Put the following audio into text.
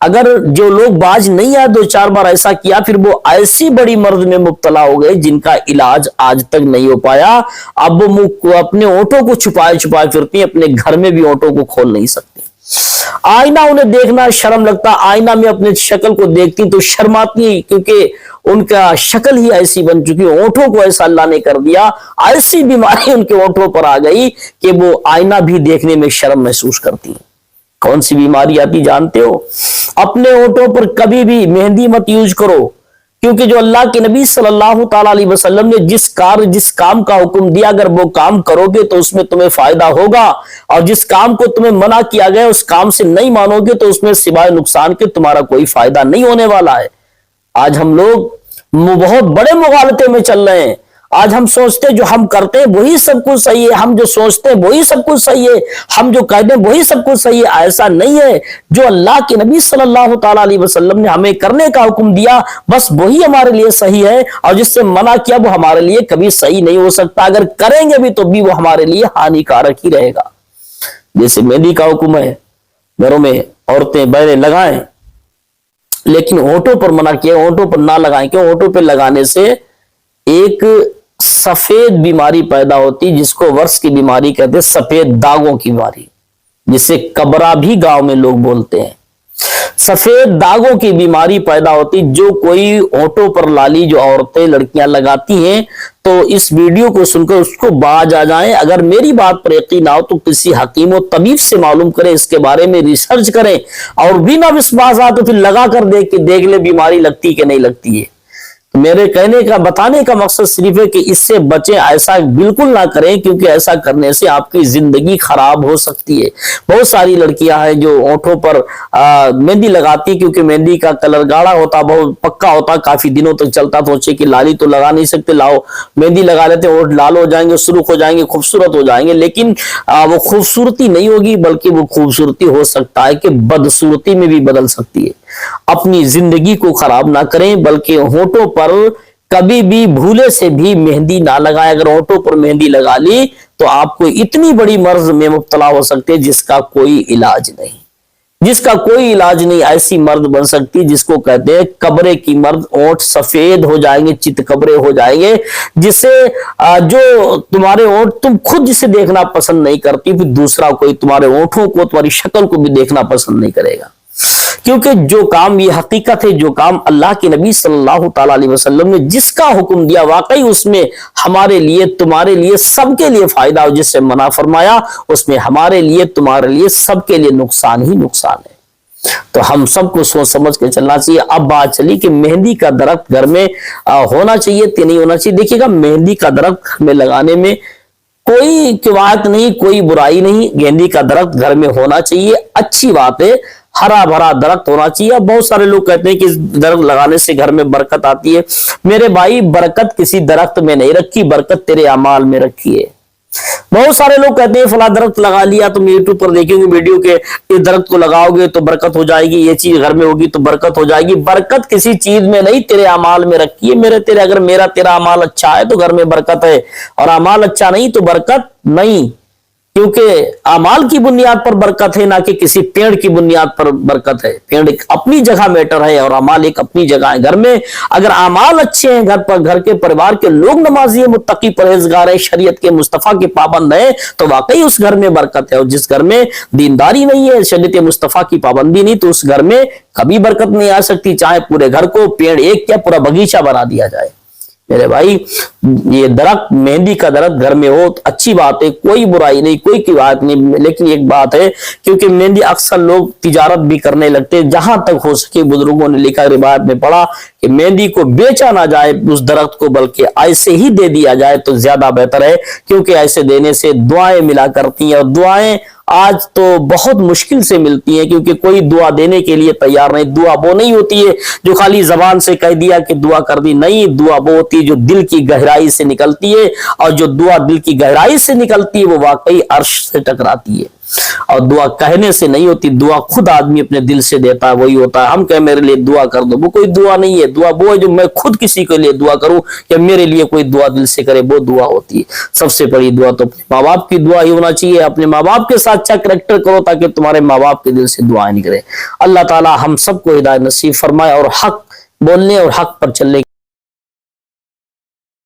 اگر جو لوگ باز نہیں آئے 2-4 بار ایسا کیا پھر وہ ایسی بڑی مرض میں مبتلا ہو گئے جن کا علاج آج تک نہیں ہو پایا. اب وہ اپنے اونٹوں کو چھپائے چھپائے پھرتی ہیں, اپنے گھر میں بھی اونٹوں کو کھول نہیں سکتی. آئینہ انہیں دیکھنا شرم لگتا, آئینہ میں اپنے شکل کو دیکھتی تو شرماتی, کیونکہ ان کا شکل ہی ایسی بن چکی, اونٹوں کو ایسا اللہ نے کر دیا, ایسی بیماری ان کے اونٹوں پر آ گئی کہ وہ آئینہ بھی دیکھنے میں شرم محسوس کرتی ہیں. کون سی بیماری آتی جانتے ہو؟ اپنے اونٹوں پر کبھی بھی مہندی مت یوز کرو, کیونکہ جو اللہ کے نبی صلی اللہ تعالی علیہ وسلم نے جس کام کا حکم دیا اگر وہ کام کرو گے تو اس میں تمہیں فائدہ ہوگا, اور جس کام کو تمہیں منع کیا گیا اس کام سے نہیں مانو گے تو اس میں سوائے نقصان کے تمہارا کوئی فائدہ نہیں ہونے والا ہے. آج ہم لوگ بہت بڑے مغالطے میں چل رہے ہیں. آج ہم سوچتے جو ہم کرتے ہیں وہی سب کچھ صحیح ہے, ہم جو سوچتے ہیں وہی سب کچھ صحیح ہے, ہم جو کہتے ہیں وہی سب کچھ صحیح ہے. ایسا نہیں ہے. جو اللہ کے نبی صلی اللہ تعالی علیہ وسلم نے ہمیں کرنے کا حکم دیا بس وہی ہمارے لیے صحیح ہے, اور جس سے منع کیا وہ ہمارے لیے کبھی صحیح نہیں ہو سکتا. اگر کریں گے بھی تو بھی وہ ہمارے لیے ہانیکارک ہی رہے گا. جیسے مہندی کا حکم ہے, گھروں میں عورتیں بہریں لگائیں, لیکن ہونٹوں پر منع کیا, ہونٹوں پر نہ لگائیں. کیوں؟ ہونٹوں پر لگانے سے ایک سفید بیماری پیدا ہوتی جس کو ورس کی بیماری کہتے ہیں, سفید داغوں کی بیماری, جسے کبرا بھی گاؤں میں لوگ بولتے ہیں. سفید داغوں کی بیماری پیدا ہوتی. جو کوئی ہونٹوں پر لالی جو عورتیں لڑکیاں لگاتی ہیں تو اس ویڈیو کو سن کر اس کو باز آ جائیں. اگر میری بات پر یقین نہ ہو تو کسی حکیم و طبیب سے معلوم کریں, اس کے بارے میں ریسرچ کریں, اور بھی نہ وشواس آ تو پھر لگا کر دیکھ لے بیماری لگتی کہ نہیں لگتی ہے. میرے کہنے کا بتانے کا مقصد صرف ہے کہ اس سے بچیں, ایسا بالکل نہ کریں, کیونکہ ایسا کرنے سے آپ کی زندگی خراب ہو سکتی ہے. بہت ساری لڑکیاں ہیں جو ہونٹوں پر مہندی لگاتی, کیونکہ مہندی کا کلر گاڑا ہوتا, بہت پکا ہوتا, کافی دنوں تک چلتا, سوچے کہ لالی تو لگا نہیں سکتے, لاؤ مہندی لگا لیتے, ہونٹ لال ہو جائیں گے, سرخ ہو جائیں گے, خوبصورت ہو جائیں گے. لیکن وہ خوبصورتی نہیں ہوگی, بلکہ وہ خوبصورتی ہو سکتا ہے کہ بدصورتی میں بھی بدل سکتی ہے. اپنی زندگی کو خراب نہ کریں, بلکہ ہونٹوں پر کبھی بھی بھولے سے بھی مہندی نہ لگائیں. اگر ہونٹوں پر مہندی لگا لی تو آپ کو اتنی بڑی مرض میں مبتلا ہو سکتے جس کا کوئی علاج نہیں, جس کا کوئی علاج نہیں. ایسی مرض بن سکتی جس کو کہتے ہیں کبرے کی مرض. ہونٹ سفید ہو جائیں گے, چت کبرے ہو جائیں گے, جسے جو تمہارے ہونٹ تم خود جسے دیکھنا پسند نہیں کرتی, پھر دوسرا کوئی تمہارے ہونٹوں کو, تمہاری شکل کو بھی دیکھنا پسند نہیں کرے گا. کیونکہ جو کام, یہ حقیقت ہے, جو کام اللہ کے نبی صلی اللہ تعالی علیہ وسلم نے جس کا حکم دیا واقعی اس میں ہمارے لیے, تمہارے لیے, سب کے لیے فائدہ ہو, جس سے منع فرمایا اس میں ہمارے لیے, تمہارے لیے, سب کے لیے نقصان ہی نقصان ہے. تو ہم سب کو سوچ سمجھ کے چلنا چاہیے. اب بات چلی کہ مہندی کا درخت گھر میں ہونا چاہیے کہ نہیں ہونا چاہیے. دیکھیے گا, مہندی کا درخت گھر میں لگانے میں کوئی قواعد نہیں, کوئی برائی نہیں. مہندی کا درخت گھر میں ہونا چاہیے, اچھی بات ہے. ہرا بھرا درخت ہونا چاہیے. بہت سارے لوگ کہتے ہیں کہ اس درخت لگانے سے گھر میں برکت آتی ہے. میرے بھائی, برکت کسی درخت میں نہیں رکھی, برکت تیرے اعمال میں رکھی ہے. بہت سارے لوگ کہتے ہیں فلاں درخت لگا لیا, تم یوٹیوب پر دیکھیں گے ویڈیو کے, اس درخت کو لگاؤ گے تو برکت ہو جائے گی, یہ چیز گھر میں ہوگی تو برکت ہو جائے گی. برکت کسی چیز میں نہیں, تیرے اعمال میں رکھی ہے. اگر تیرا اعمال اچھا ہے تو گھر میں برکت ہے, اور اعمال اچھا نہیں تو برکت نہیں. کیونکہ اعمال کی بنیاد پر برکت ہے, نہ کہ کسی پیڑ کی بنیاد پر برکت ہے. پیڑ اپنی جگہ میٹر ہے اور اعمال ایک اپنی جگہ ہے. گھر میں اگر اعمال اچھے ہیں, گھر کے پریوار کے لوگ نمازی ہیں, متقی پرہیزگار ہیں, شریعت کے مصطفیٰ کے پابند ہیں, تو واقعی اس گھر میں برکت ہے. اور جس گھر میں دینداری نہیں ہے, شریعت مصطفیٰ کی پابندی نہیں, تو اس گھر میں کبھی برکت نہیں آ سکتی. چاہے پورے گھر کو پیڑ ایک کیا پورا باغیچہ بنا دیا جائے. میرے بھائی, یہ درخت, مہندی کا درخت گھر میں ہو اچھی بات ہے, کوئی برائی نہیں, کوئی قواعد نہیں. لیکن ایک بات ہے, کیونکہ مہندی اکثر لوگ تجارت بھی کرنے لگتے ہیں. جہاں تک ہو سکے بزرگوں نے لکھا, روایت میں پڑھا کہ مہندی کو بیچا نہ جائے اس درخت کو, بلکہ ایسے ہی دے دیا جائے تو زیادہ بہتر ہے. کیونکہ ایسے دینے سے دعائیں ملا کرتی ہیں, اور دعائیں آج تو بہت مشکل سے ملتی ہیں, کیونکہ کوئی دعا دینے کے لیے تیار نہیں. دعا وہ نہیں ہوتی ہے جو خالی زبان سے کہہ دیا کہ دعا کر دی, نہیں. دعا وہ ہوتی ہے جو دل کی گہرائی سے نکلتی ہے, اور جو دعا دل کی گہرائی سے نکلتی ہے وہ واقعی عرش سے ٹکراتی ہے. اور دعا کہنے سے نہیں ہوتی, دعا خود آدمی اپنے دل سے دیتا ہے, وہی ہوتا ہے. ہم کہ میرے لیے دعا کر دو, وہ کوئی دعا نہیں ہے. دعا وہ ہے جو میں خود کسی کے لیے دعا کروں یا میرے لیے کوئی دعا دل سے کرے, وہ دعا ہوتی ہے. سب سے بڑی دعا تو اپنے ماں باپ کی دعا ہی ہونا چاہیے. اپنے ماں باپ کے ساتھ اچھا کریکٹر کرو تاکہ تمہارے ماں باپ کے دل سے دعائیں نکلے. اللہ تعالی ہم سب کو ہدایت نصیب فرمائے اور حق بولنے اور حق پر چلنے